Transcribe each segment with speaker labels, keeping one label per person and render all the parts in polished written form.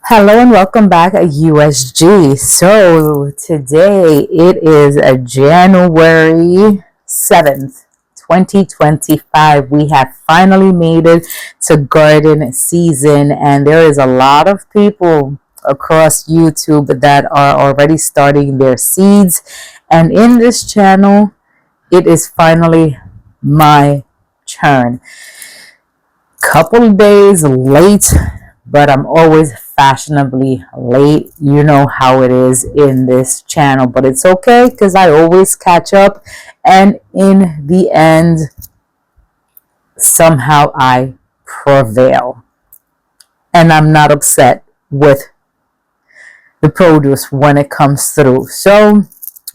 Speaker 1: Hello and welcome back at USG. So today it is a January 7th, 2025. We have finally made it to garden season, and there is a lot of people across YouTube that are already starting their seeds. And in this channel, it is finally my turn. Couple days late, but I'm always fashionably late. You know how it is in this channel, but it's okay because I always catch up, and in the end, somehow I prevail. And I'm not upset with the produce when it comes through. So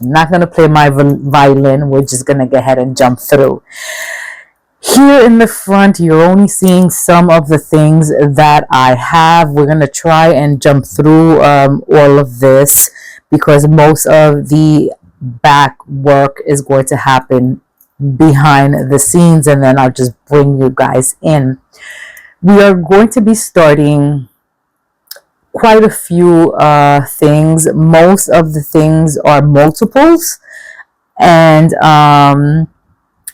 Speaker 1: I'm not going to play my violin. We're just going to go ahead and jump through. Here in the front, you're only seeing some of the things that I have. We're going to try and jump through all of this because most of the back work is going to happen behind the scenes, and then I'll just bring you guys in. We are going to be starting quite a few things. Most of the things are multiples, and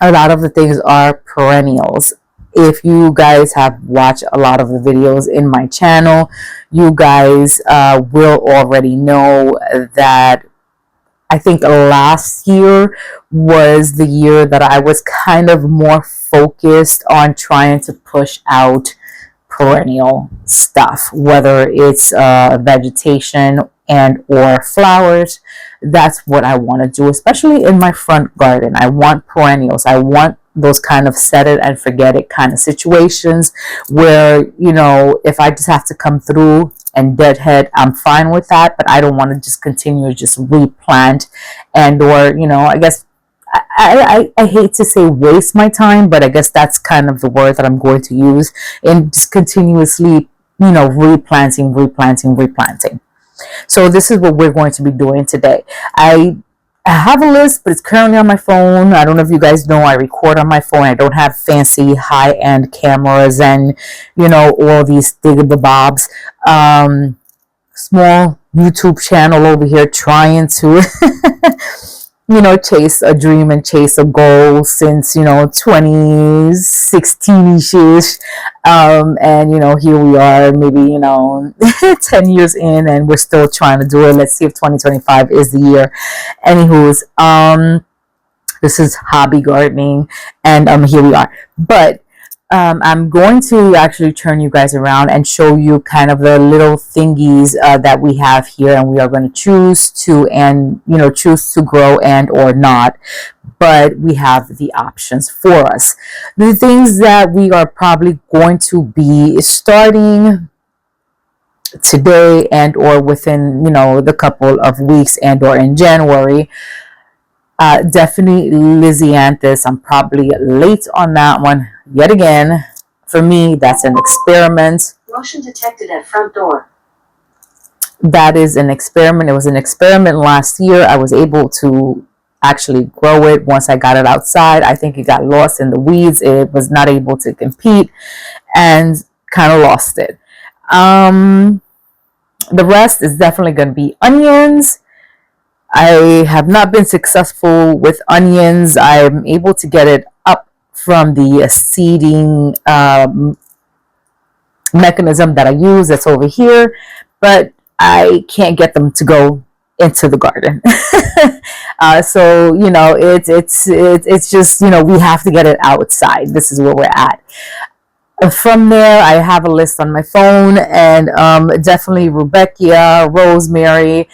Speaker 1: a lot of the things are perennials. If you guys have watched a lot of the videos in my channel, you guys will already know that I think last year was the year that I was kind of more focused on trying to push out perennial stuff, whether it's vegetation and or flowers. That's what I want to do, especially in my front garden. I want perennials. I want those kind of set it and forget it kind of situations where, you know, if I just have to come through and deadhead, I'm fine with that, but I don't want to just continue to just replant and or, you know, I guess I hate to say waste my time, but I guess that's kind of the word that I'm going to use, and just continuously, you know, replanting. So this is what we're going to be doing today. I have a list, but it's currently on my phone. I don't know if you guys know I record on my phone. I don't have fancy high-end cameras and, you know, all these thingamabobs. Small YouTube channel over here trying to you know, chase a dream and chase a goal since, you know, 2016-ish. And, you know, here we are, maybe, you know, 10 years in, and we're still trying to do it. Let's see if 2025 is the year. Anywho's, this is hobby gardening, and here we are. But I'm going to actually turn you guys around and show you kind of the little thingies that we have here, and we are going to choose to grow and or not, but we have the options for us. The things that we are probably going to be starting today and or within, you know, the couple of weeks and or in January. Definitely Lisianthus. I'm probably late on that one yet again. For me, that's an experiment.
Speaker 2: Motion detected at front door.
Speaker 1: That is an experiment. It was an experiment last year. I was able to actually grow it once I got it outside. I think it got lost in the weeds. It was not able to compete and kind of lost it. The rest is definitely going to be onions. I have not been successful with onions. I'm able to get it up from the seeding mechanism that I use that's over here, but I can't get them to go into the garden. So, you know, it's just, you know, we have to get it outside. This is where we're at. From there, I have a list on my phone, and definitely Rudbeckia, rosemary,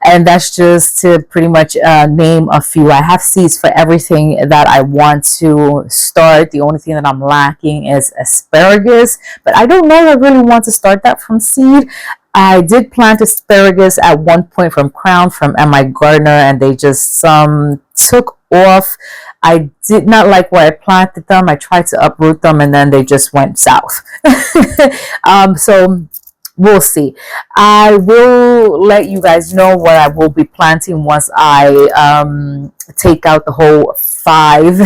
Speaker 1: and that's just to pretty much name a few. I have seeds for everything that I want to start. The only thing that I'm lacking is asparagus, but I don't know if I really want to start that from seed. I did plant asparagus at one point from Crown, from M.I. Gardner, and they just took off. I did not like where I planted them. I tried to uproot them, and then they just went south. So we'll see. I will let you guys know what I will be planting once I take out the whole 5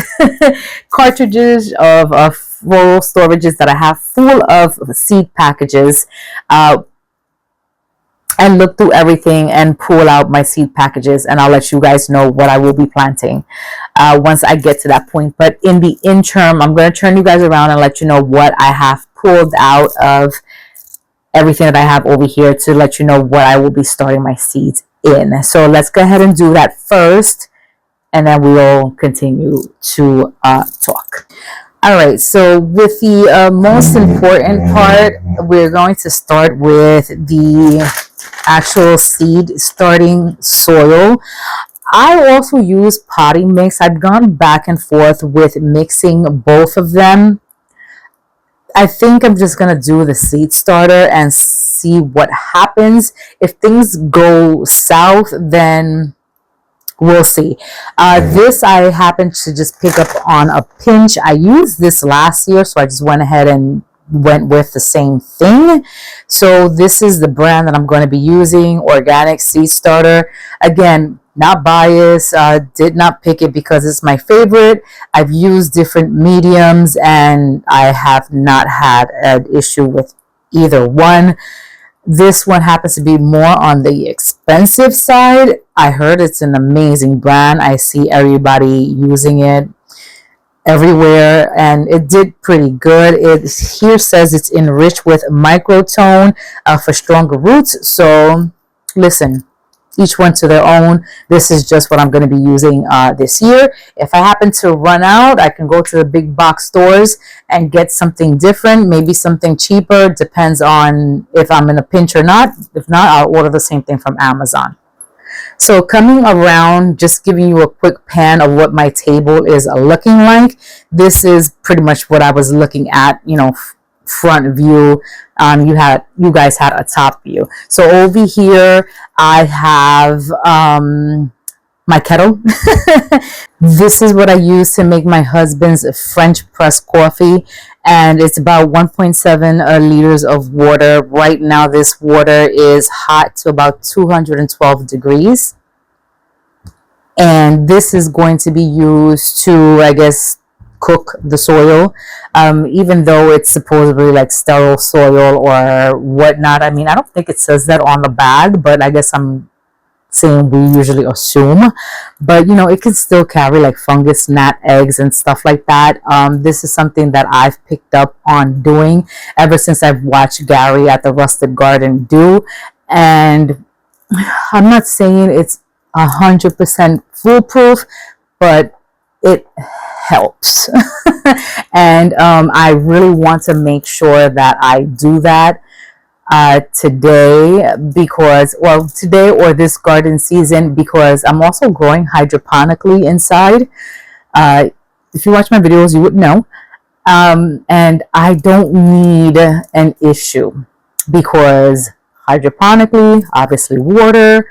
Speaker 1: cartridges of floral storages that I have full of seed packages. and look through everything and pull out my seed packages, and I'll let you guys know what I will be planting once I get to that point. But in the interim, I'm going to turn you guys around and let you know what I have pulled out of everything that I have over here to let you know what I will be starting my seeds in. So let's go ahead and do that first, and then we'll continue to talk. All right, so with the most important part, we're going to start with the actual seed starting soil. I also use potting mix. I've gone back and forth with mixing both of them. I think I'm just going to do the seed starter and see what happens. If things go south, then we'll see. This I happened to just pick up on a pinch. I used this last year, so I just went ahead and went with the same thing. So this is the brand that I'm going to be using, Organic Seed Starter. Again, not biased, did not pick it because it's my favorite. I've used different mediums and I have not had an issue with either one. This one happens to be more on the expensive side. I heard it's an amazing brand. I see everybody using it everywhere, and it did pretty good. It here says it's enriched with microtone for stronger roots. So listen, each one to their own. This is just what I'm going to be using this year. If I happen to run out, I can go to the big box stores and get something different, maybe something cheaper. Depends on if I'm in a pinch or not. If not, I'll order the same thing from Amazon. So coming around, just giving you a quick pan of what my table is looking like. This is pretty much what I was looking at, front view. You guys had a top view. So over here, I have my kettle. This is what I use to make my husband's French press coffee, and it's about 1.7 liters of water. Right now, this water is hot to about 212 degrees, and this is going to be used to, I guess, cook the soil, even though it's supposedly like sterile soil or whatnot. I mean, I don't think it says that on the bag, but I guess I'm saying we usually assume. But it can still carry like fungus, gnat eggs and stuff like that. This is something that I've picked up on doing ever since I've watched Gary at the Rusted Garden do, and I'm not saying it's 100% foolproof, but it helps. And I really want to make sure that I do that today or this garden season, because I'm also growing hydroponically inside. If you watch my videos, you would know. And I don't need an issue, because hydroponically, obviously water,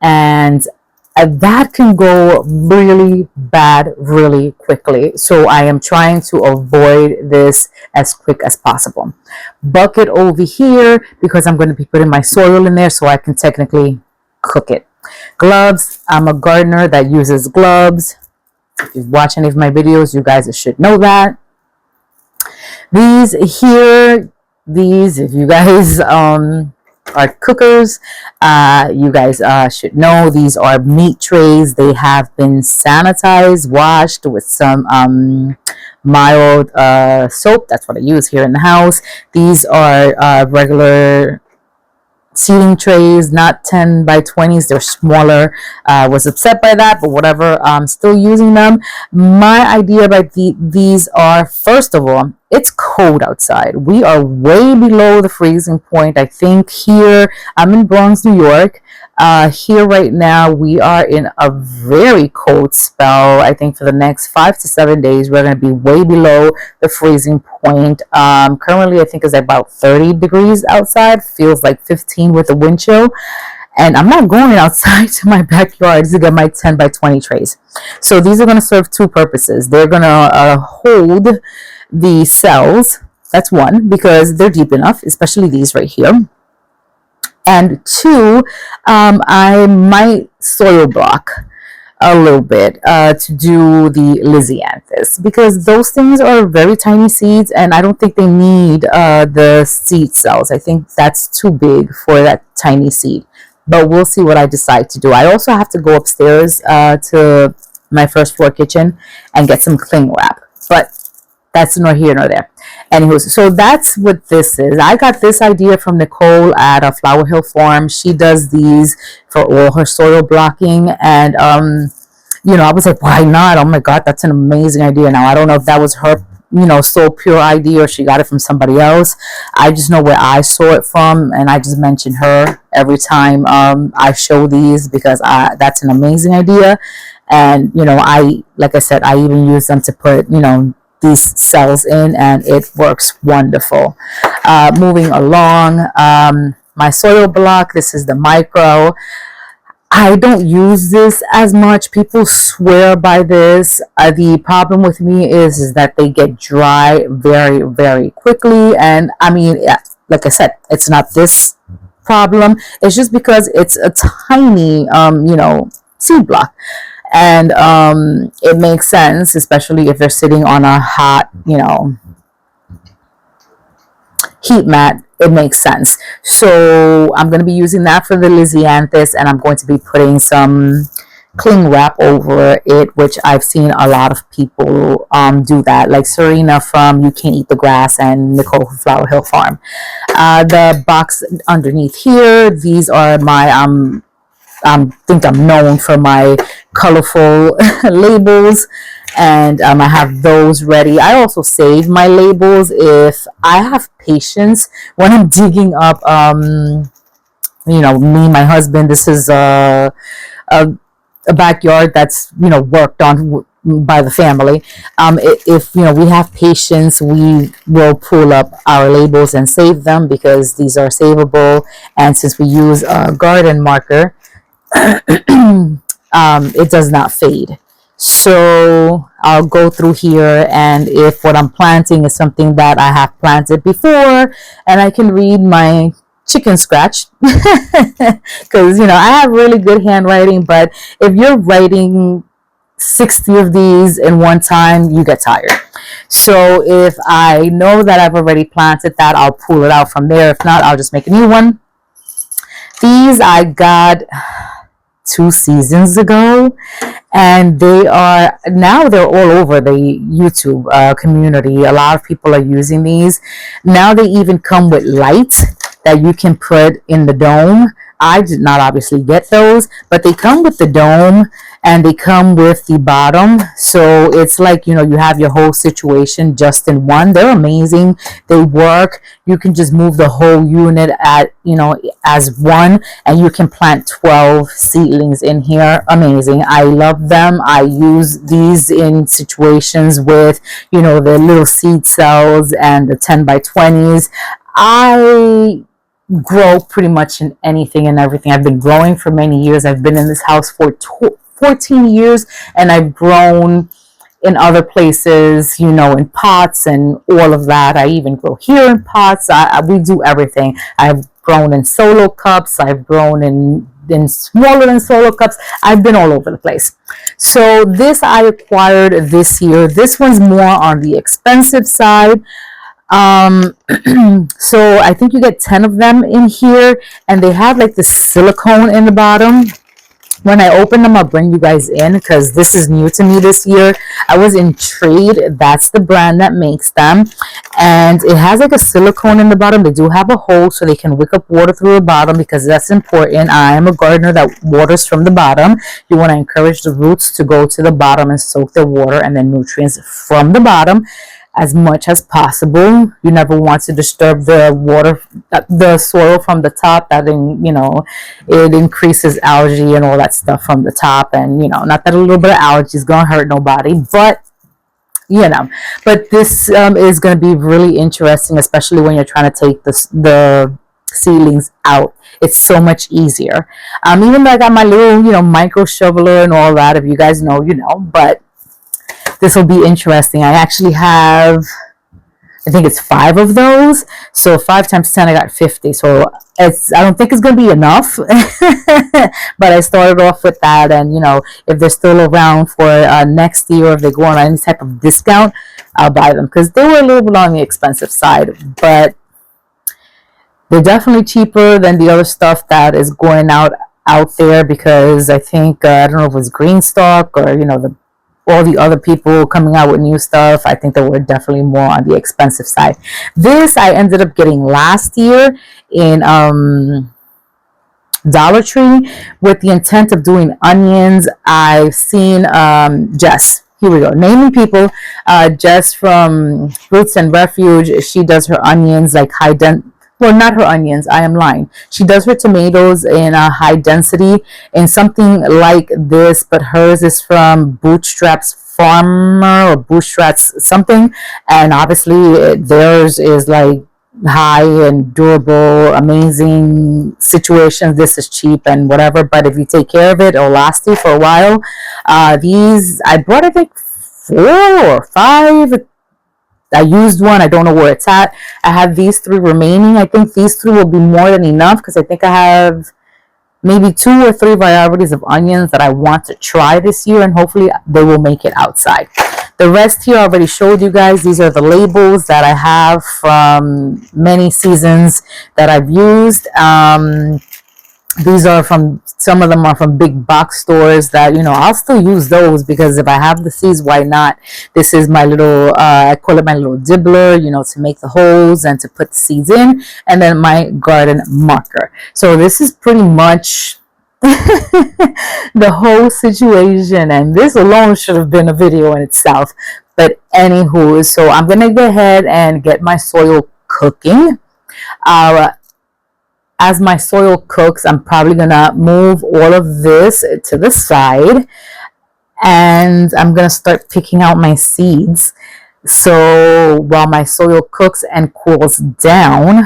Speaker 1: and that can go really bad really quickly. So I am trying to avoid this as quick as possible. Bucket over here, because I'm going to be putting my soil in there so I can technically cook it. Gloves. I'm a gardener that uses gloves. If you've watched any of my videos, you guys should know that. These, if you guys are cookers, you guys should know these are meat trays. They have been sanitized, washed with some mild soap. That's what I use here in the house. These are regular seating trays, not 10 by 20s. They're smaller. Was upset by that, but whatever. I'm still using them. My idea about these are, first of all, it's cold outside. We are way below the freezing point. I think here, I'm in Bronx, New York. Here right now, we are in a very cold spell. I think for the next 5 to 7 days, we're going to be way below the freezing point. Currently, I think it's about 30 degrees outside. Feels like 15 with the wind chill. And I'm not going outside to my backyard to get my 10 by 20 trays. So these are going to serve two purposes. They're going to hold the cells. That's one, because they're deep enough, especially these right here. And two, I might soil block a little bit to do the Lysianthus, because those things are very tiny seeds and I don't think they need the seed cells. I think that's too big for that tiny seed, but we'll see what I decide to do. I also have to go upstairs to my first floor kitchen and get some cling wrap, but that's nor here nor there. Anyways, so that's what this is. I got this idea from Nicole at Flower Hill Farm. She does these for all her soil blocking, and I was like, why not? Oh my God, that's an amazing idea. Now I don't know if that was her, so pure idea, or she got it from somebody else. I just know where I saw it from, and I just mention her every time I show these, because that's an amazing idea. And like I said, I even use them to put these cells in, and it works wonderful. Moving along, my soil block, this is the micro. I don't use this as much. People swear by this. The problem with me is that they get dry very, very quickly. And I mean, like I said, it's not this problem. It's just because it's a tiny, seed block. And it makes sense, especially if they're sitting on a hot, heat mat. It makes sense. So I'm going to be using that for the Lysianthus, and I'm going to be putting some cling wrap over it, which I've seen a lot of people do that, like Serena from You Can't Eat the Grass and Nicole from Flower Hill Farm. The box underneath here, these are my I think I'm known for my colorful labels, and I have those ready. I also save my labels if I have patience when I'm digging up me, my husband, this is a backyard that's worked on by the family. If we have patience, we will pull up our labels and save them, because these are savable, and since we use a garden marker, it does not fade. So I'll go through here, and if what I'm planting is something that I have planted before and I can read my chicken scratch, because I have really good handwriting, but if you're writing 60 of these in one time, you get tired. So if I know that I've already planted that, I'll pull it out from there. If not, I'll just make a new one. These I got 2 seasons ago, and they're all over the YouTube community. A lot of people are using these now. They even come with lights that you can put in the dome. I did not obviously get those, but they come with the dome and they come with the bottom. So it's like, you have your whole situation just in one. They're amazing. They work. You can just move the whole unit as one, and you can plant 12 seedlings in here. Amazing. I love them. I use these in situations with, the little seed cells and the 10 by 20s. I grow pretty much in anything and everything. I've been growing for many years. I've been in this house for 14 years, and I've grown in other places, in pots and all of that. I even grow here in pots. We do everything. I've grown in solo cups. I've grown in smaller than solo cups. I've been all over the place. So this I acquired this year. This one's more on the expensive side. So I think you get 10 of them in here, and they have like the silicone in the bottom. When I open them, I'll bring you guys in, because this is new to me this year. I was in Trade. That's the brand that makes them. And it has like a silicone in the bottom. They do have a hole so they can wick up water through the bottom, because that's important. I am a gardener that waters from the bottom. You want to encourage the roots to go to the bottom and soak the water and the nutrients from the bottom as much as possible. You never want to disturb the water, the soil from the top. That it increases algae and all that stuff from the top. And not that a little bit of algae is gonna hurt nobody, but but this is going to be really interesting, especially when you're trying to take the seedlings out. It's so much easier. Even though I got my little micro shoveler and all that, if you guys know, but this will be interesting. I actually have I think it's 5 of those. So 5 times 10, I got 50. So I don't think it's going to be enough. But I started off with that. And, if they're still around for next year, or if they go on any type of discount, I'll buy them. Because they were a little bit on the expensive side. But they're definitely cheaper than the other stuff that is going out there. Because I think, I don't know if it was Greenstock or, all the other people coming out with new stuff. I think they were definitely more on the expensive side. This I ended up getting last year in Dollar Tree with the intent of doing onions. I've seen Jess. Here we go. Naming people. Jess from Roots and Refuge. She does her onions like high density. Well, not her onions. I am lying. She does her tomatoes in a high density in something like this, but hers is from Bootstraps Farmer or Bootstraps something, and obviously theirs is like high and durable, amazing situations. This is cheap and whatever, but if you take care of it, it'll last you for a while. These I bought, I think 4 or 5. I used one. I don't know where it's at. I have these 3 remaining. I think these 3 will be more than enough because I think I have maybe 2 or 3 varieties of onions that I want to try this year, and hopefully they will make it outside. The rest here I already showed you guys. These are the labels that I have from many seasons that I've used. These are from, some of them are from big box stores that, I'll still use those because if I have the seeds, why not? This is my little, I call it my little dibbler, to make the holes and to put the seeds in, and then my garden marker. So this is pretty much the whole situation, and this alone should have been a video in itself. But anywho, so I'm going to go ahead and get my soil cooking. As my soil cooks, I'm probably going to move all of this to the side, and I'm going to start picking out my seeds. So while my soil cooks and cools down,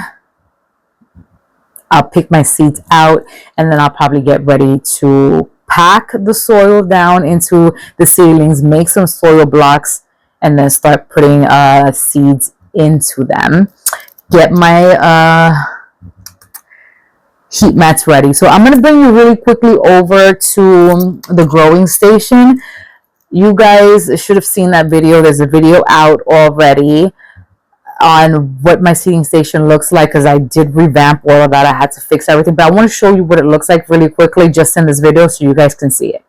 Speaker 1: I'll pick my seeds out, and then I'll probably get ready to pack the soil down into the seedlings, make some soil blocks, and then start putting seeds into them. Get my heat mats ready. So I'm going to bring you really quickly over to the growing station. You guys should have seen that video. There's a video out already on what my seating station looks like, because I did revamp all of that. I had to fix everything, but I want to show you what it looks like really quickly just in this video so you guys can see it.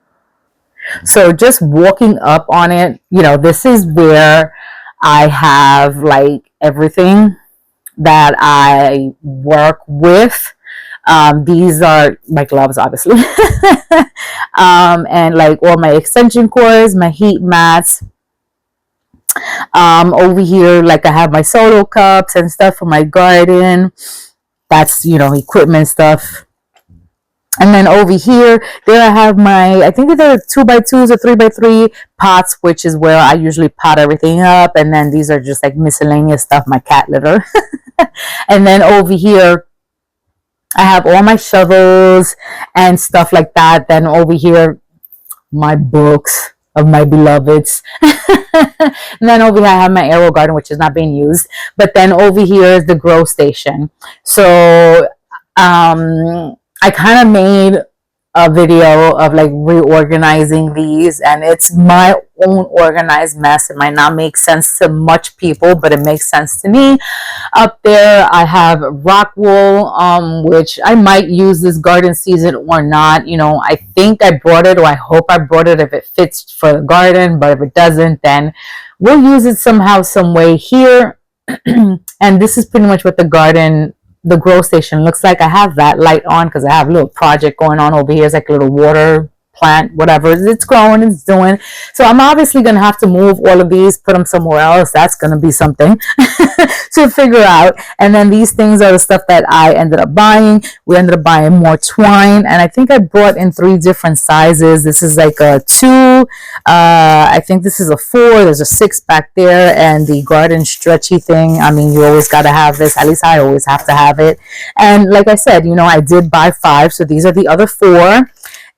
Speaker 1: So just walking up on it, this is where I have like everything that I work with. These are my gloves, obviously. And like all my extension cords, my heat mats. Over here, like I have my solo cups and stuff for my garden. That's, equipment stuff. And then over here, there I have my, I think they're 2x2s or 3x3 pots, which is where I usually pot everything up. And then these are just like miscellaneous stuff, my cat litter. And then over here, I have all my shovels and stuff like that. Then over here, my books of my beloveds. And then over here, I have my Aero Garden, which is not being used. But then over here is the grow station. So I kind of made a video of like reorganizing these, and it's my own organized mess. It might not make sense to much people, but it makes sense to me. Up there I have rock wool, which I might use this garden season or not. I think I brought it, or I hope I brought it if it fits for the garden, but if it doesn't, then we'll use it somehow, some way here. And this is pretty much what the grow station looks like. I have that light on because I have a little project going on over here. It's like a little water plant, whatever it's growing, it's doing. So I'm obviously going to have to move all of these, put them somewhere else. That's going to be something to figure out. And then these things are the stuff that I ended up buying. We ended up buying more twine, and I think I brought in 3 different sizes. This is like a 2. I think this is a 4. There's a 6 back there, and the garden stretchy thing. I mean, you always got to have this. At least I always have to have it. And like I said, I did buy 5. So these are the other 4.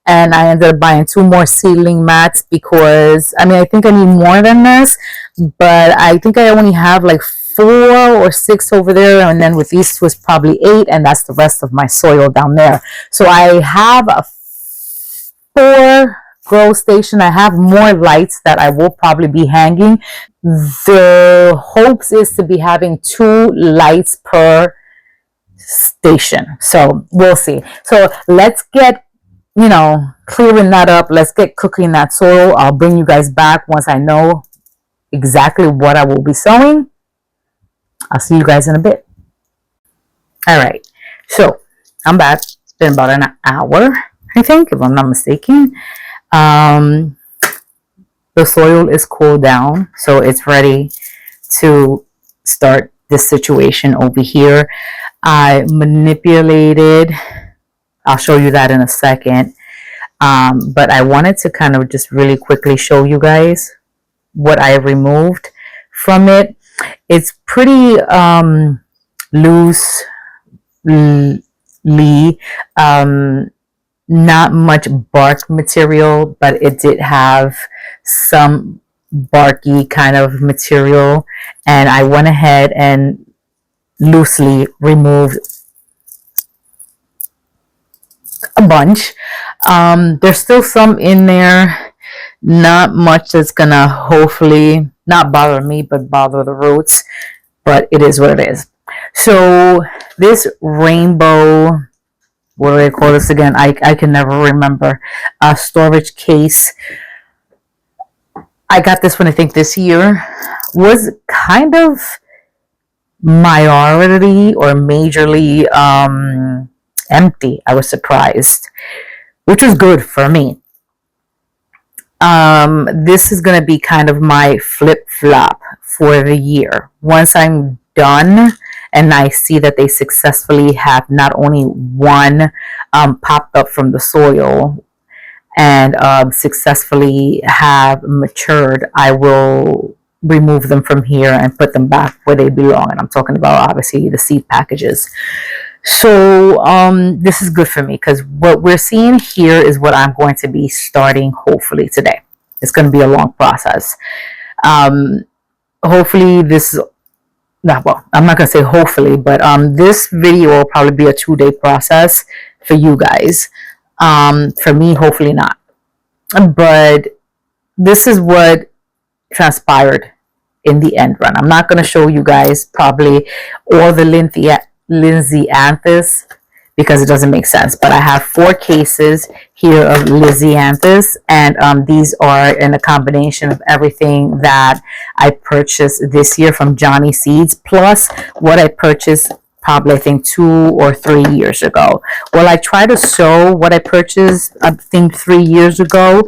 Speaker 1: And I ended up buying 2 more seedling mats because, I think I need more than this, but I think I only have like 4 or 6 over there, and then with these two is probably 8, and that's the rest of my soil down there. So I have a 4 grow station. I have more lights that I will probably be hanging. The hopes is to be having 2 lights per station. So we'll see. So let's get, clearing that up. Let's get cooking that soil. I'll bring you guys back once I know exactly what I will be sowing. I'll see you guys in a bit. All right. So I'm back. It's been about an hour, I think, if I'm not mistaken. The soil is cooled down, so it's ready to start this situation over here. I manipulated, I'll show you that in a second, but I wanted to kind of just really quickly show you guys what I removed from it. It's pretty loosely, not much bark material, but it did have some barky kind of material, and I went ahead and loosely removed a bunch. There's still some in there, not much that's gonna hopefully not bother me but bother the roots, but it is what it is. So this rainbow, what do they call this again? I can never remember. Storage case. I got this one, I think, this year. Was kind of majority or majorly empty. I was surprised, which was good for me. This is going to be kind of my flip-flop for the year. Once I'm done and I see that they successfully have not only one popped up from the soil and successfully have matured, I will remove them from here and put them back where they belong. And I'm talking about obviously the seed packages. So this is good for me because what we're seeing here is what I'm going to be starting hopefully today. It's going to be a long process. Hopefully this, well, I'm not going to say hopefully, but this video will probably be a 2-day process for you guys. For me, hopefully not. But this is what transpired in the end run. I'm not going to show you guys probably all the Lindsayanthus because it doesn't make sense, but I have 4 cases here of Lindsayanthus, and these are in a combination of everything that I purchased this year from Johnny Seeds, plus what I purchased probably I think 2 or 3 years ago. Well, I try to sow what I purchased I think 3 years ago,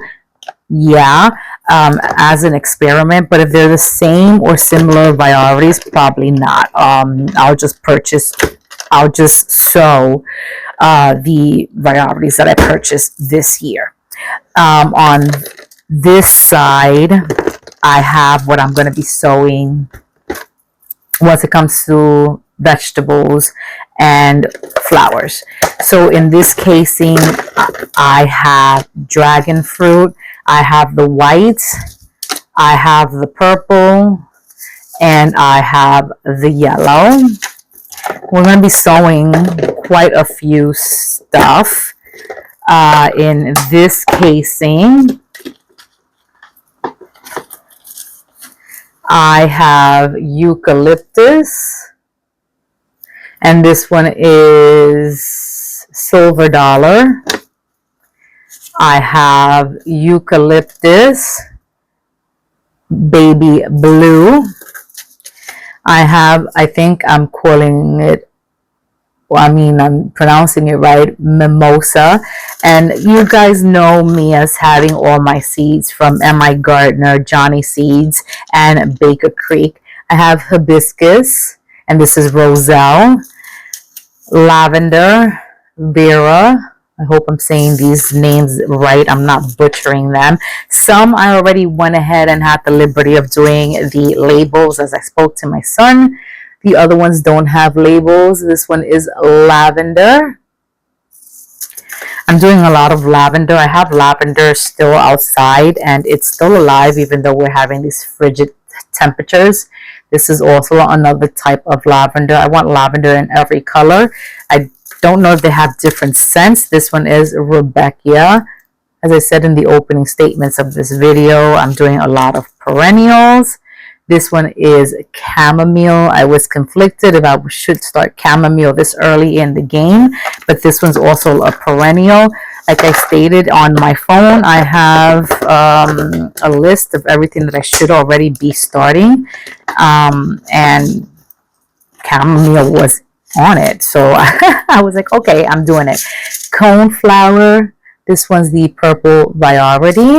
Speaker 1: as an experiment, but if they're the same or similar varieties, probably not. I'll just sow the varieties that I purchased this year. On this side, I have what I'm going to be sowing once it comes to vegetables and flowers. So in this casing, I have dragon fruit, I have the white, I have the purple, and I have the yellow. We're going to be sowing quite a few stuff in this casing. I have eucalyptus, and this one is silver dollar. I have eucalyptus, baby blue. I think I'm calling it, I'm pronouncing it right, mimosa. And you guys know me as having all my seeds from M.I. Gardner, Johnny Seeds, and Baker Creek. I have hibiscus, and this is Roselle, lavender, Vera. I hope I'm saying these names right. I'm not butchering them. Some I already went ahead and had the liberty of doing the labels as I spoke to my son. The other ones don't have labels. This one is lavender. I'm doing a lot of lavender. I have lavender still outside and it's still alive even though we're having these frigid temperatures. This is also another type of lavender. I want lavender in every color. I don't know if they have different scents. This one is Rudbeckia. As I said in the opening statements of this video, I'm doing a lot of perennials. This one is chamomile. I was conflicted if I should start chamomile this early in the game, but this one's also a perennial. Like I stated on my phone, I have a list of everything that I should already be starting, and chamomile was on it. So I was like, okay, I'm doing it. Coneflower. This one's the purple variety.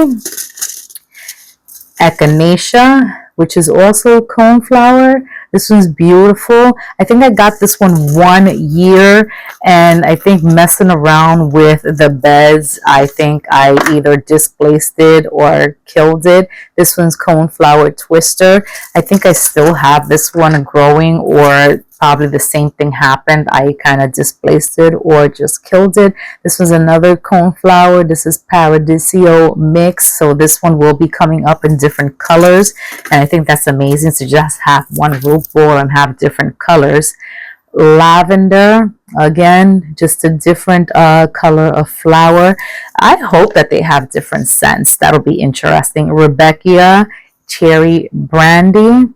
Speaker 1: Echinacea, which is also coneflower. This one's beautiful. I think I got this one 1 year, and I think messing around with the beds, I think I either displaced it or killed it. This one's coneflower twister. I think I still have this one growing, or probably the same thing happened. I kind of displaced it or just killed it. This was another coneflower. This is Paradiso mix. So this one will be coming up in different colors. And I think that's amazing to just have one root ball and have different colors. Lavender, again, just a different color of flower. I hope that they have different scents. That'll be interesting. Rudbeckia, cherry brandy.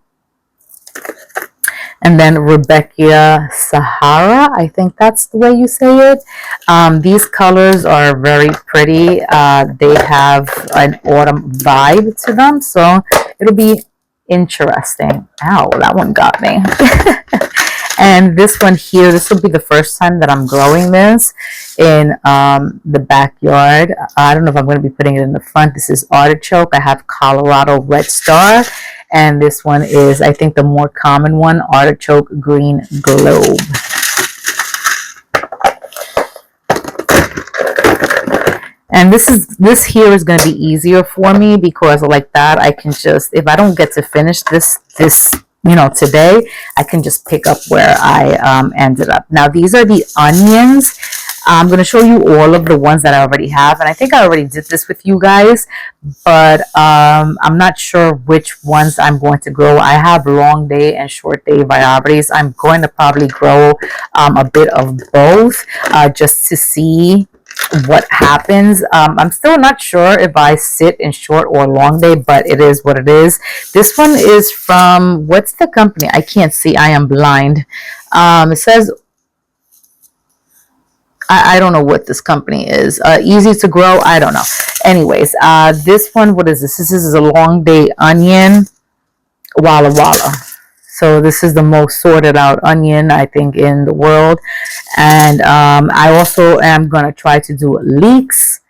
Speaker 1: And then Rudbeckia Sahara, I think that's the way you say it. These colors are very pretty. They have an autumn vibe to them, so it'll be interesting. Ow, that one got me. And this one here, this will be the first time that I'm growing this in the backyard. I don't know if I'm going to be putting it in the front. This is artichoke. I have Colorado Red Star. And this one is, I think, the more common one, artichoke green globe. And this here is going to be easier for me because like that, I can just, if I don't get to finish this today, I can just pick up where I ended up. Now, these are the onions. I'm going to show you all of the ones that I already have. And I think I already did this with you guys, but I'm not sure which ones I'm going to grow. I have long day and short day varieties. I'm going to probably grow a bit of both just to see what happens. I'm still not sure if I sit in short or long day, but it is what it is. This one is from, what's the company? I can't see. I am blind. It says, I don't know what this company is. Easy to grow. I don't know. Anyways, this one, what is this? This is a long day onion. Walla Walla. So this is the most sorted out onion, I think, in the world. And I also am going to try to do leeks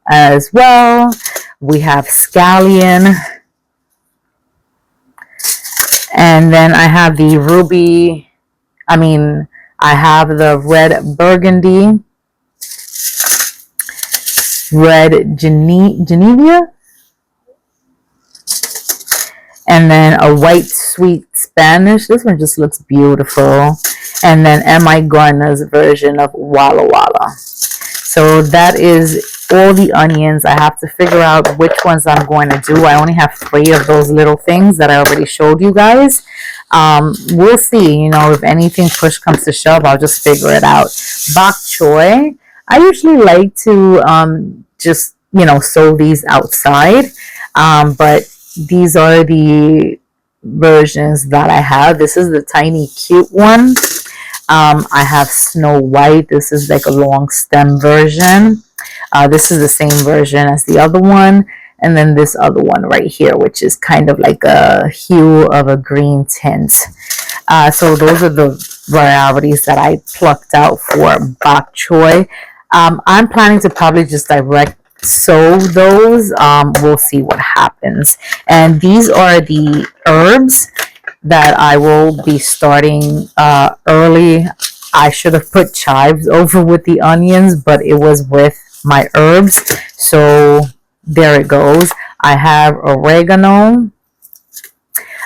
Speaker 1: as well. We have scallion. And then I have the ruby. I have the red burgundy. Red Geneva, and then a white sweet Spanish. This one just looks beautiful. And then M.I. Garner's version of Walla Walla. So that is all the onions. I have to figure out which ones I'm going to do. I only have 3 of those little things that I already showed you guys. We'll see, if anything push comes to shove, I'll just figure it out. Bok choy. I usually like to just, sow these outside. But these are the versions that I have. This is the tiny cute one. I have Snow White. This is like a long stem version. This is the same version as the other one. And then this other one right here, which is kind of like a hue of a green tint. So those are the varieties that I plucked out for bok choy. I'm planning to probably just direct sow those. We'll see what happens. And these are the herbs that I will be starting early. I should have put chives over with the onions, but it was with my herbs. So there it goes. I have oregano.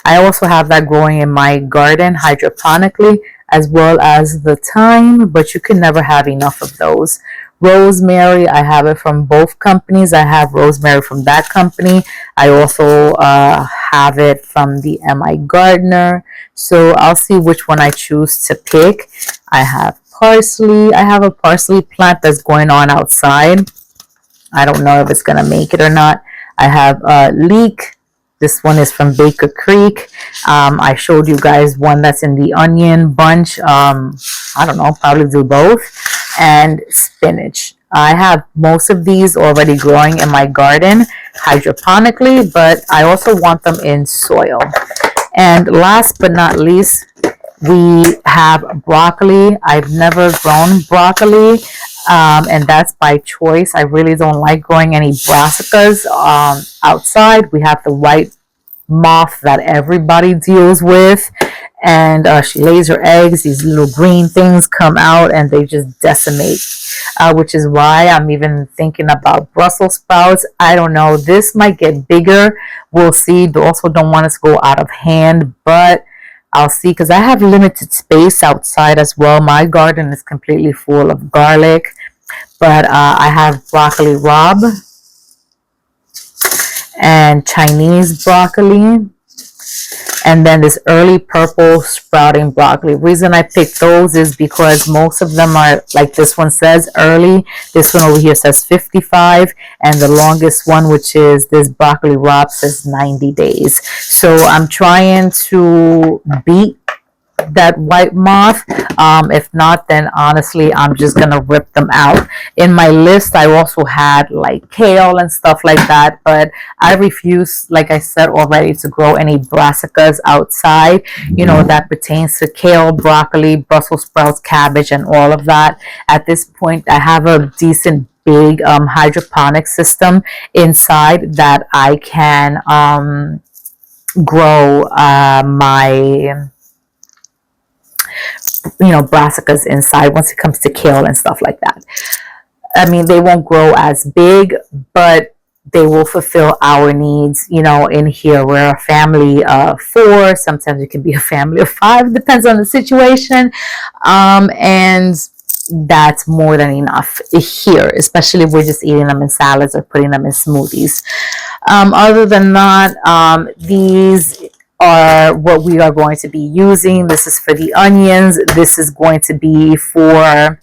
Speaker 1: I also have that growing in my garden hydroponically, as well as the thyme, but you can never have enough of those. Rosemary, I have it from both companies. I have rosemary from that company. I also have it from the MI Gardener. So I'll see which one I choose to pick. I have parsley. I have a parsley plant that's going on outside. I don't know if it's going to make it or not. I have leek. This one is from Baker Creek. I showed you guys one that's in the onion bunch. I don't know, probably do both. And spinach. I have most of these already growing in my garden hydroponically, but I also want them in soil. And last but not least, we have broccoli. I've never grown broccoli, and that's by choice. I really don't like growing any brassicas outside. We have the white moth that everybody deals with, and she lays her eggs. These little green things come out and they just decimate, which is why I'm even thinking about Brussels sprouts. I don't know, this might get bigger, we'll see. Also don't want it to go out of hand, but I'll see, because I have limited space outside as well. My garden is completely full of garlic, but I have broccoli rabe and Chinese broccoli, and then this early purple sprouting broccoli. Reason I picked those is because most of them are, like this one says early, this one over here says 55, and the longest one, which is this broccoli rabe, says 90 days. So I'm trying to beat that white moth. If not, then honestly I'm just gonna rip them out. In my list I also had like kale and stuff like that, but I refuse, like I said already, to grow any brassicas outside. You know, that pertains to kale, broccoli, Brussels sprouts, cabbage, and all of that. At this point I have a decent big hydroponic system inside that I can grow my brassicas inside once it comes to kale and stuff like that. I mean, they won't grow as big, but they will fulfill our needs. In here we're a family of 4, sometimes it can be a family of 5, depends on the situation, and that's more than enough here, especially if we're just eating them in salads or putting them in smoothies. Other than that, these are what we are going to be using. This is for the onions. This is going to be for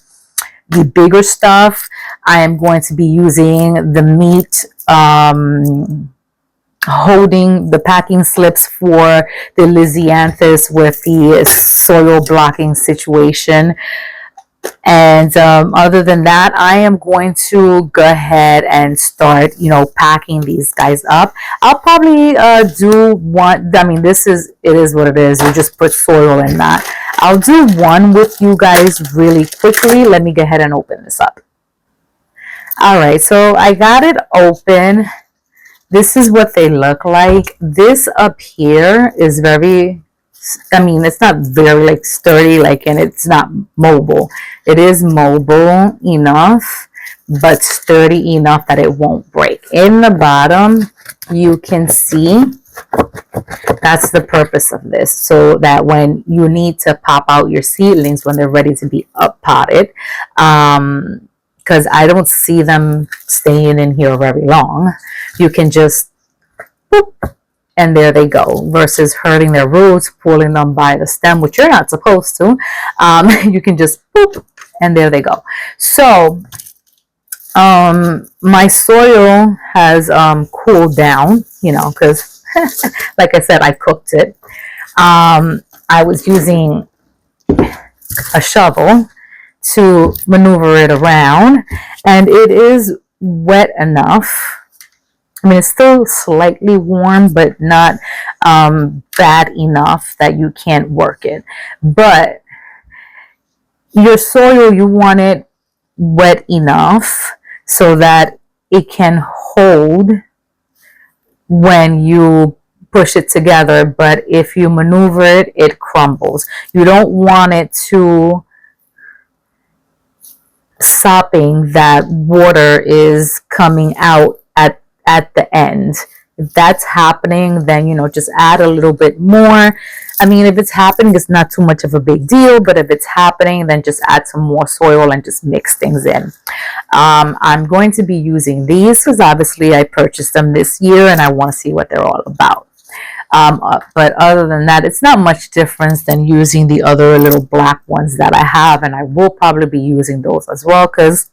Speaker 1: the bigger stuff. I am going to be using the meat holding the packing slips for the Lisianthus with the soil blocking situation. And other than that, I am going to go ahead and start, packing these guys up. I'll probably do one. I mean, it is what it is. You just put soil in that. I'll do one with you guys really quickly. Let me go ahead and open this up. All right, so I got it open. This is what they look like. This up here is very, it's not very sturdy, and it's not mobile. It is mobile enough, but sturdy enough that it won't break. In the bottom, you can see that's the purpose of this, so that when you need to pop out your seedlings when they're ready to be up potted, because I don't see them staying in here very long, you can just boop, and there they go, versus hurting their roots, pulling them by the stem, which you're not supposed to. You can just boop, and there they go. So my soil has cooled down, because like I said, I cooked it. I was using a shovel to maneuver it around, and it is wet enough. It's still slightly warm, but not bad enough that you can't work it. But your soil, you want it wet enough so that it can hold when you push it together. But if you maneuver it, it crumbles. You don't want it to sopping that water is coming out at the end. If that's happening, then just add a little bit more. If it's happening, it's not too much of a big deal, but if it's happening, then just add some more soil and just mix things in. I'm going to be using these because obviously I purchased them this year and I want to see what they're all about. But other than that, it's not much difference than using the other little black ones that I have, and I will probably be using those as well, because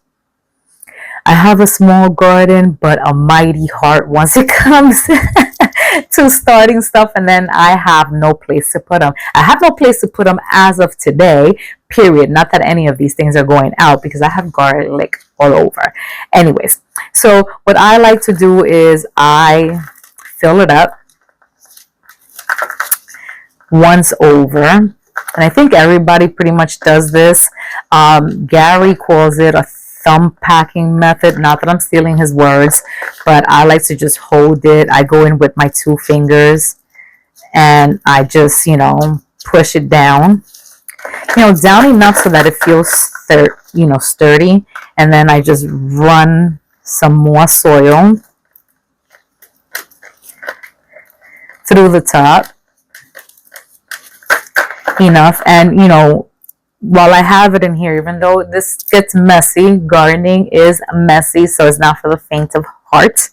Speaker 1: I have a small garden but a mighty heart once it comes to starting stuff, and then I have no place to put them. I have no place to put them as of today, period. Not that any of these things are going out, because I have garlic all over. Anyways, so what I like to do is I fill it up once over, and I think everybody pretty much does this. Gary calls it a thumb packing method. Not that I'm stealing his words, but I like to just hold it. I go in with my 2 fingers and I just, push it down, down enough so that it feels sturdy. And then I just run some more soil through the top enough. And while I have it in here, even though this gets messy, gardening is messy, so it's not for the faint of heart.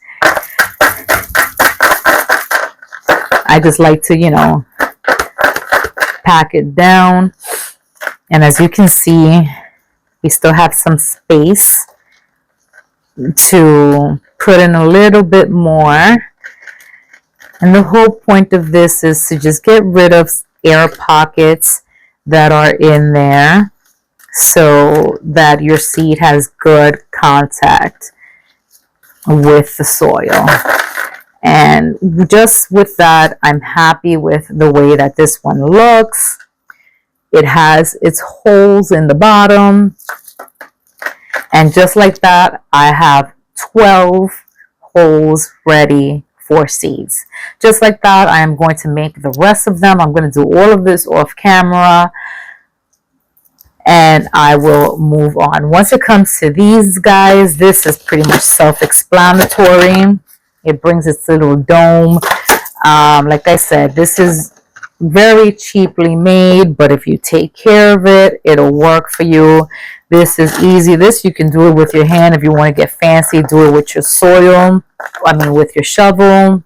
Speaker 1: I just like to, pack it down. And as you can see, we still have some space to put in a little bit more. And the whole point of this is to just get rid of air pockets that are in there, so that your seed has good contact with the soil. And just with that, I'm happy with the way that this one looks. It has its holes in the bottom, and just like that, I have 12 holes ready for seeds. Just like that, I am going to make the rest of them. I'm going to do all of this off camera, and I will move on. Once it comes to these guys, this is pretty much self-explanatory. It brings its little dome. Like I said, this is very cheaply made, but if you take care of it, it'll work for you. This is easy. This you can do it with your hand. If you want to get fancy, do it with your soil. With your shovel.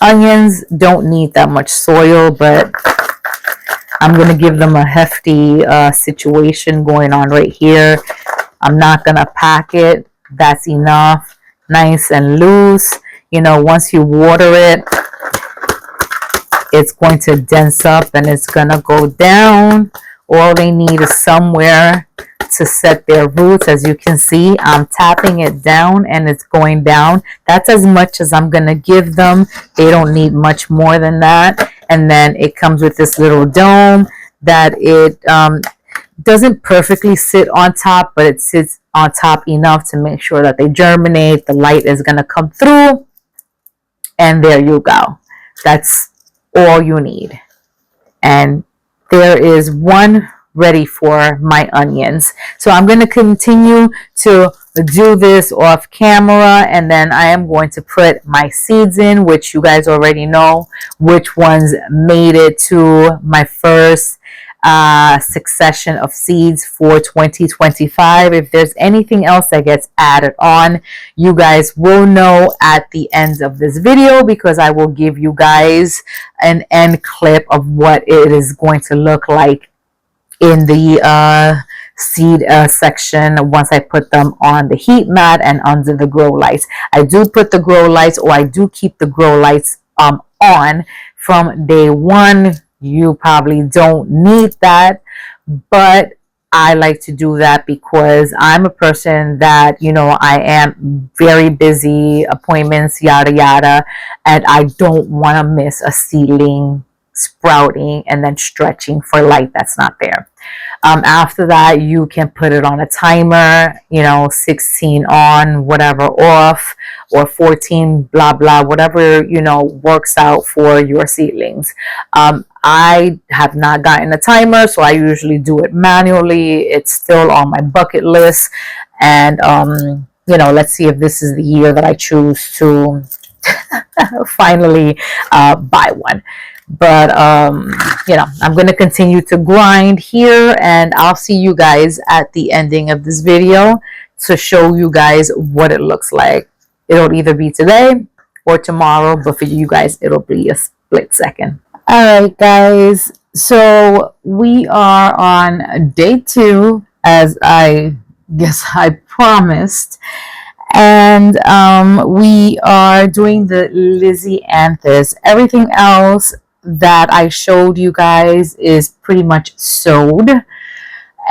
Speaker 1: Onions don't need that much soil, but I'm going to give them a hefty situation going on right here. I'm not going to pack it. That's enough. Nice and loose. Once you water it, it's going to dense up and it's going to go down. All they need is somewhere to set their roots. As you can see, I'm tapping it down and it's going down. That's as much as I'm going to give them. They don't need much more than that. And then it comes with this little dome that it doesn't perfectly sit on top, but it sits on top enough to make sure that they germinate. The light is going to come through, and there you go. That's all you need. And there is one ready for my onions. So I'm going to continue to do this off camera, and then I am going to put my seeds in, which you guys already know which ones made it to my first succession of seeds for 2025. If there's anything else that gets added on, you guys will know at the end of this video, because I will give you guys an end clip of what it is going to look like in the seed section once I put them on the heat mat and under the grow lights. I do put the grow lights, or I do keep the grow lights on from day one. You probably don't need that, but I like to do that because I'm a person that, I am very busy, appointments, yada, yada, and I don't want to miss a seedling sprouting and then stretching for light that's not there. After that, you can put it on a timer, 16 on, whatever off, or 14, blah, blah, whatever, works out for your seedlings. I have not gotten a timer, so I usually do it manually. It's still on my bucket list. And, let's see if this is the year that I choose to finally buy one. But, I'm going to continue to grind here, and I'll see you guys at the ending of this video. to show you guys what it looks like. It'll either be today or tomorrow, but for you guys, it'll be a split second. All right, guys. So we are on day 2, as I guess I promised. And we are doing the Lizzie Anthus. Everything else that I showed you guys is pretty much sewed.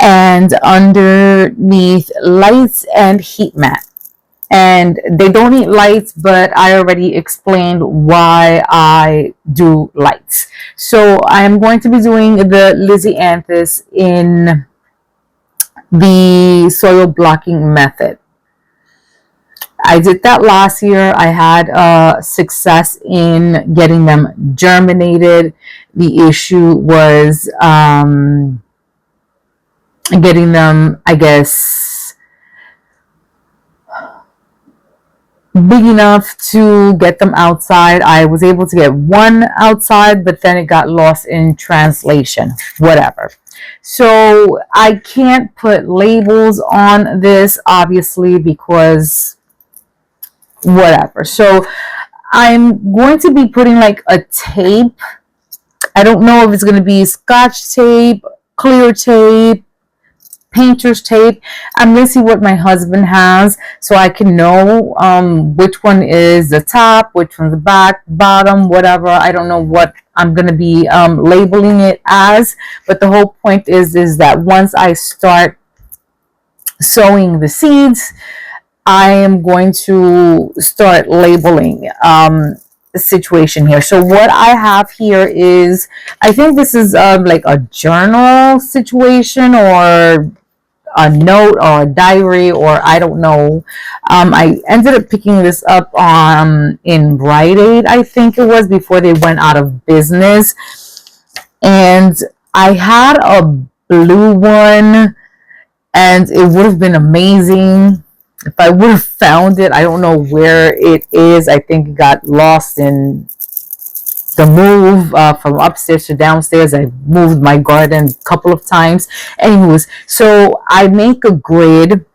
Speaker 1: And underneath, lights and heat mat. And they don't need lights, but I already explained why I do lights. So I am going to be doing the Lizzie Anthus in the soil blocking method. I did that last year. I had success in getting them germinated. The issue was getting them, I guess, big enough to get them outside. I was able to get one outside, but then it got lost in translation, whatever. So I can't put labels on this, obviously, because whatever. So I'm going to be putting like a tape. I don't know if it's going to be Scotch tape, clear tape, painter's tape. I'm going to see what my husband has so I can know which one is the top, which one's the back, bottom, whatever. I don't know what I'm going to be labeling it as, but the whole point is that once I start sowing the seeds, I am going to start labeling the situation here. So what I have here is, I think this is like a journal situation or a note or a diary, or I don't know. I ended up picking this up in Rite Aid, I think it was, before they went out of business. And I had a blue one, and it would have been amazing if I would have found it. I don't know where it is. I think it got lost in the move from upstairs to downstairs. I moved my garden a couple of times. Anyways, so I make a grid,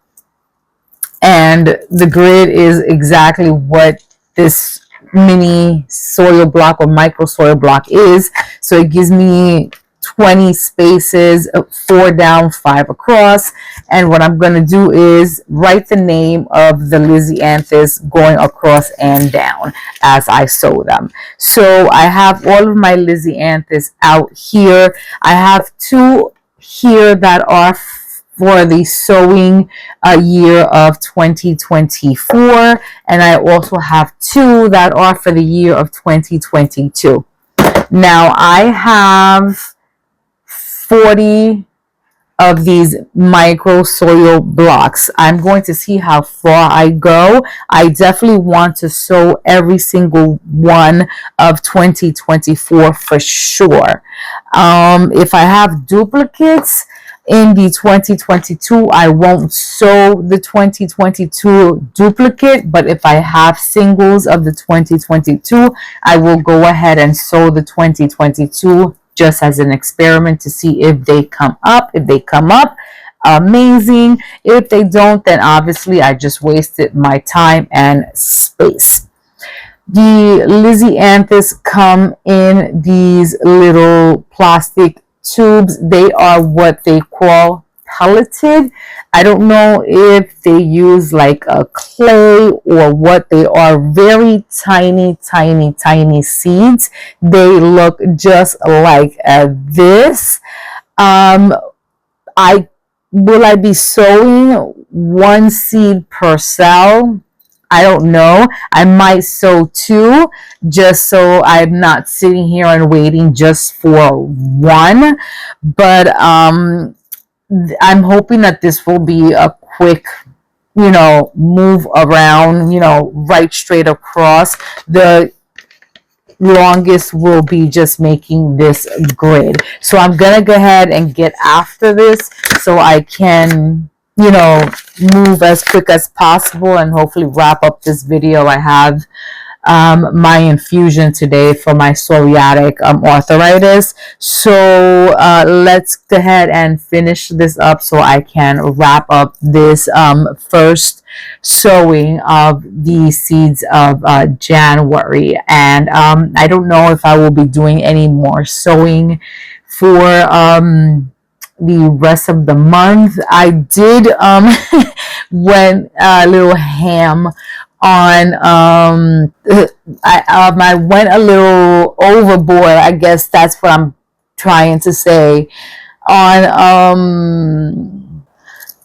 Speaker 1: and the grid is exactly what this mini soil block or micro soil block is. So it gives me 20 spaces, 4 down, 5 across. And what I'm going to do is write the name of the Lizzie Anthus going across and down as I sow them. So I have all of my Lizzie Anthus out here. I have 2 here that are for the sowing year of 2024. And I also have 2 that are for the year of 2022. Now I have 40 of these micro soil blocks. I'm going to see how far I go. I definitely want to sow every single one of 2024 for sure. If I have duplicates in the 2022, I won't sow the 2022 duplicate, but if I have singles of the 2022, I will go ahead and sow the 2022 just as an experiment to see if they come up. If they come up, amazing. If they don't, then obviously I just wasted my time and space. The Lizzie Anthus come in these little plastic tubes. They are what they call pelleted. I don't know if they use like a clay or what. They are very tiny, tiny, tiny seeds. They look just like this. Will I be sowing 1 seed per cell? I don't know. I might sow 2 just so I'm not sitting here and waiting just for 1. But I'm hoping that this will be a quick, move around, right straight across. The longest will be just making this grid. So I'm going to go ahead and get after this so I can, move as quick as possible and hopefully wrap up this video. I have my infusion today for my psoriatic arthritis. So let's go ahead and finish this up so I can wrap up this first sowing of the seeds of January. And I don't know if I will be doing any more sowing for the rest of the month. I did went a little ham on I went a little overboard, I guess that's what I'm trying to say, on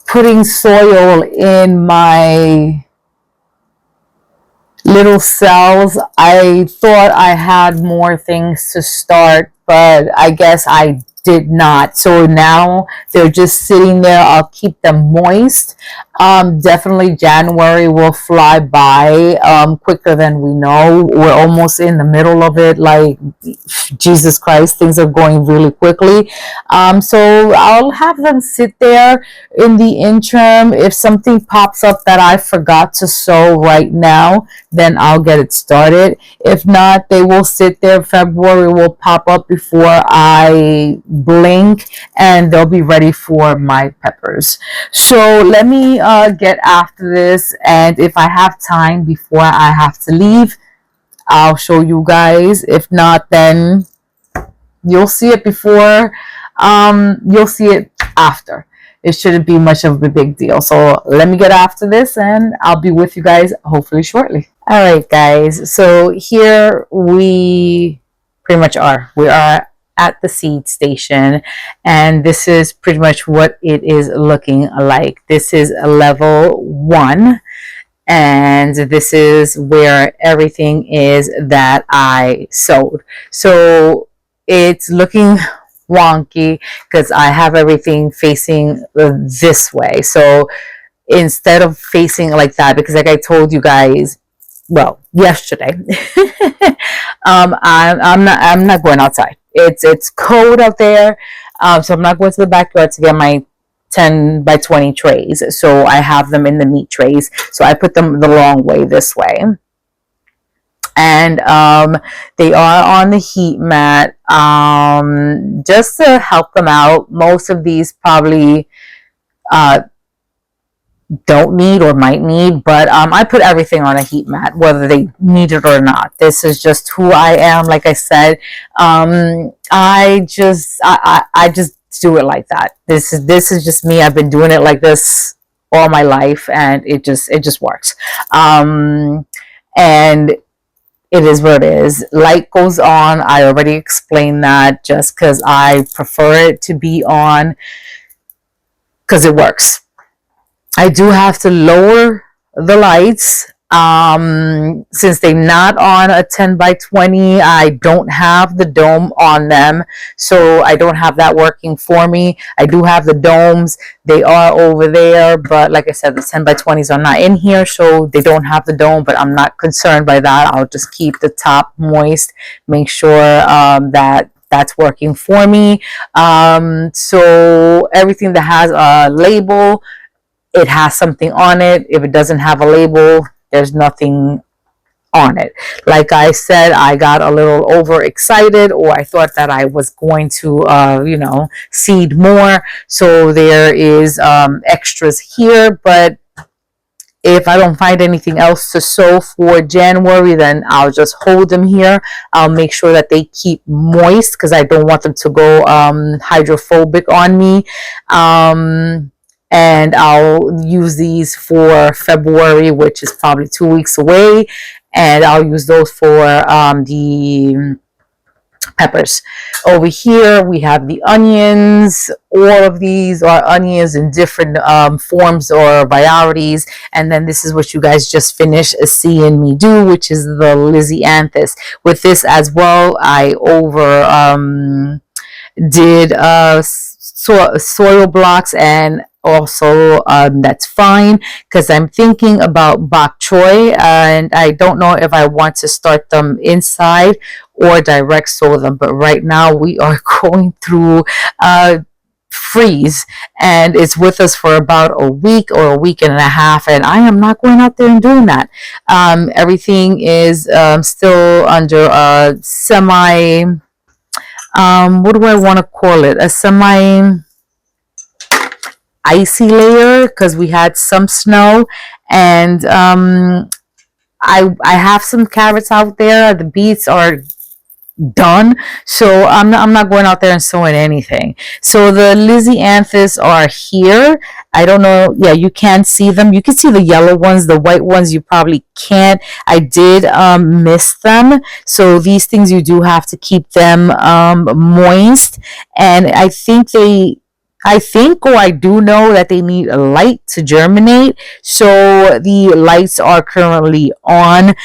Speaker 1: putting soil in my little cells. I thought I had more things to start, but I guess I did not. So now they're just sitting there. I'll keep them moist. Definitely January will fly by quicker than we know. We're almost in the middle of it. Like, Jesus Christ, things are going really quickly. So I'll have them sit there in the interim. If something pops up that I forgot to sow right now, then I'll get it started. If not, they will sit there. February will pop up before I blink, and they'll be ready for my peppers. So let me get after this, and if I have time before I have to leave, I'll show you guys. If not, then you'll see it before, you'll see it after. It shouldn't be much of a big deal. So let me get after this, and I'll be with you guys hopefully shortly. All right, guys. So here we pretty much are. We are at the seed station, and this is pretty much what it is looking like. This is a level 1, and this is where everything is that I sowed. So it's looking wonky because I have everything facing this way. So instead of facing like that, because like I told you guys, well, yesterday, I'm not going outside. It's cold out there, so I'm not going to the backyard to get my 10 by 20 trays. So I have them in the meat trays. So I put them the long way this way. And they are on the heat mat just to help them out. Most of these probably don't need or might need, but I put everything on a heat mat, whether they need it or not. This is just who I am. Like I said, I just do it like that. This is just me. I've been doing it like this all my life, and it just works. And it is what it is. Light goes on. I already explained that, just because I prefer it to be on, because it works. I do have to lower the lights since they're not on a 10 by 20. I don't have the dome on them, so I don't have that working for me. I do have the domes. They are over there, but like I said, the 10 by 20s are not in here, so they don't have the dome, but I'm not concerned by that. I'll just keep the top moist, make sure that that's working for me. So everything that has a label, it has something on it. If it doesn't have a label, there's nothing on it. Like I said, I got a little overexcited, or I thought that I was going to, seed more. So there is extras here, but if I don't find anything else to sow for January, then I'll just hold them here. I'll make sure that they keep moist, because I don't want them to go hydrophobic on me. And I'll use these for February, which is probably 2 weeks away, and I'll use those for the peppers. Over here we have the onions. All of these are onions in different forms or varieties, and then this is what you guys just finished seeing me do, which is the Lisianthus. With this as well, I did soil blocks, and also that's fine, because I'm thinking about bok choy, and I don't know if I want to start them inside or direct sow them. But right now we are going through freeze, and it's with us for about a week or a week and a half, and I am not going out there and doing that. Everything is still under a semi, what do I want to call it, a semi icy layer, because we had some snow. And I have some carrots out there. The beets are done, so I'm not going out there and sowing anything. So the Lisianthus are here. I don't know, yeah, you can see them. You can see the yellow ones. The white ones you probably can't. I did miss them, so these things you do have to keep them moist. And or I do know that they need a light to germinate. So the lights are currently on.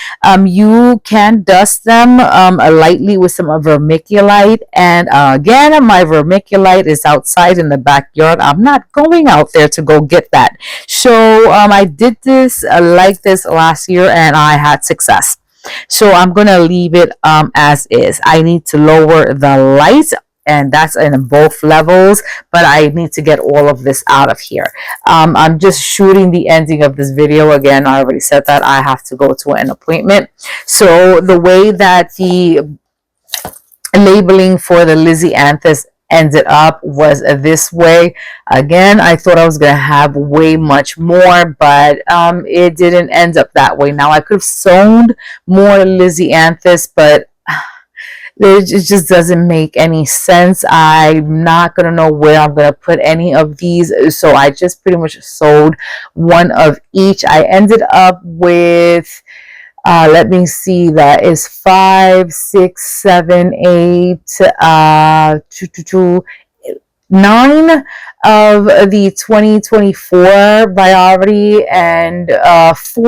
Speaker 1: You can dust them lightly with some vermiculite. And again, my vermiculite is outside in the backyard. I'm not going out there to go get that. So I did this like this last year, and I had success. So I'm going to leave it as is. I need to lower the lights, and that's in both levels, but I need to get all of this out of here. I'm just shooting the ending of this video. Again, I already said that I have to go to an appointment. So the way that the labeling for the Lisianthus ended up was this way. Again, I thought I was going to have way much more, but it didn't end up that way. Now, I could have sown more Lisianthus, but it just doesn't make any sense. I'm not going to know where I'm going to put any of these. So I just pretty much sowed one of each. I ended up with, let me see, that is 5, 6, 7, 8, 9 of the 2024 variety and 4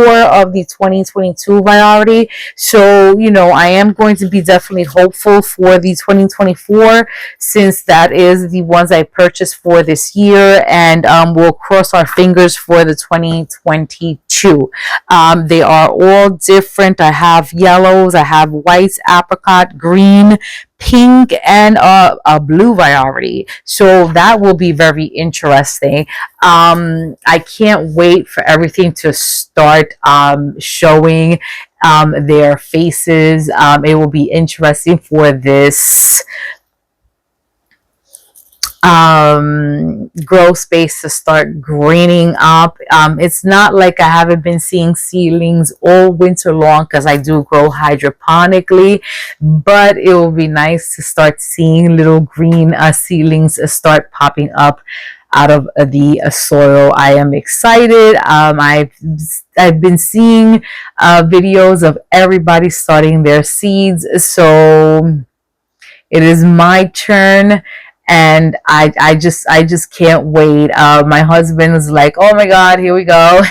Speaker 1: of the 2022 variety. So, you know, I am going to be definitely hopeful for the 2024, since that is the ones I purchased for this year, and we'll cross our fingers for the 2022. They are all different. I have yellows, I have whites, apricot, green, pink, and a blue variety. So that will be very interesting. I can't wait for everything to start showing their faces. It will be interesting for this grow space to start greening up. It's not like I haven't been seeing seedlings all winter long, because I do grow hydroponically, but it will be nice to start seeing little green seedlings start popping up out of the soil. I am excited. I've been seeing videos of everybody starting their seeds, so it is my turn. And I just can't wait. My husband was like, oh my God, here we go.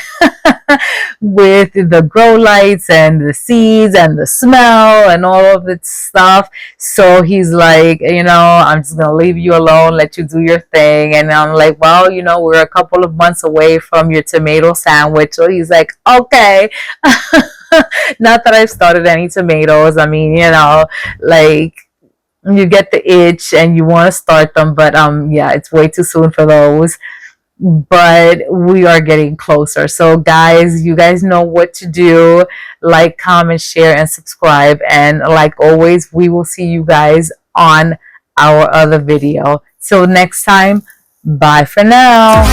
Speaker 1: With the grow lights and the seeds and the smell and all of that stuff. So he's like, you know, I'm just going to leave you alone, let you do your thing. And I'm like, well, you know, we're a couple of months away from your tomato sandwich. So he's like, okay. Not that I've started any tomatoes. I mean, you know, like, you get the itch and you want to start them, but yeah, it's way too soon for those. But we are getting closer. So guys, you guys know what to do. Like, comment, share, and subscribe. And like always, we will see you guys on our other video. Till next time, bye for now.